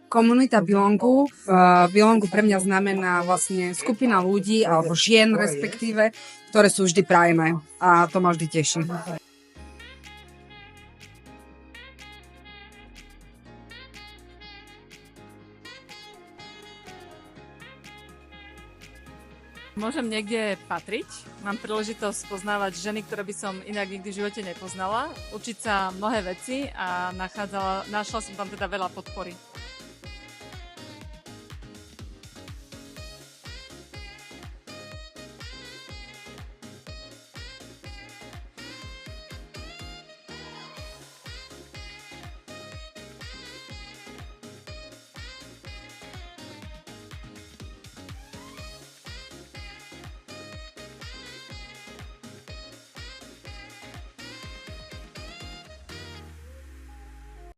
Komunita Bilongu. Bilongu pre mňa znamená vlastne skupina ľudí, alebo žien respektíve, ktoré sú vždy prajné. A to ma vždy teší. Môžem niekde patriť, mám príležitosť poznávať ženy, ktoré by som inak nikdy v živote nepoznala, učiť sa mnohé veci a našla som tam teda veľa podpory.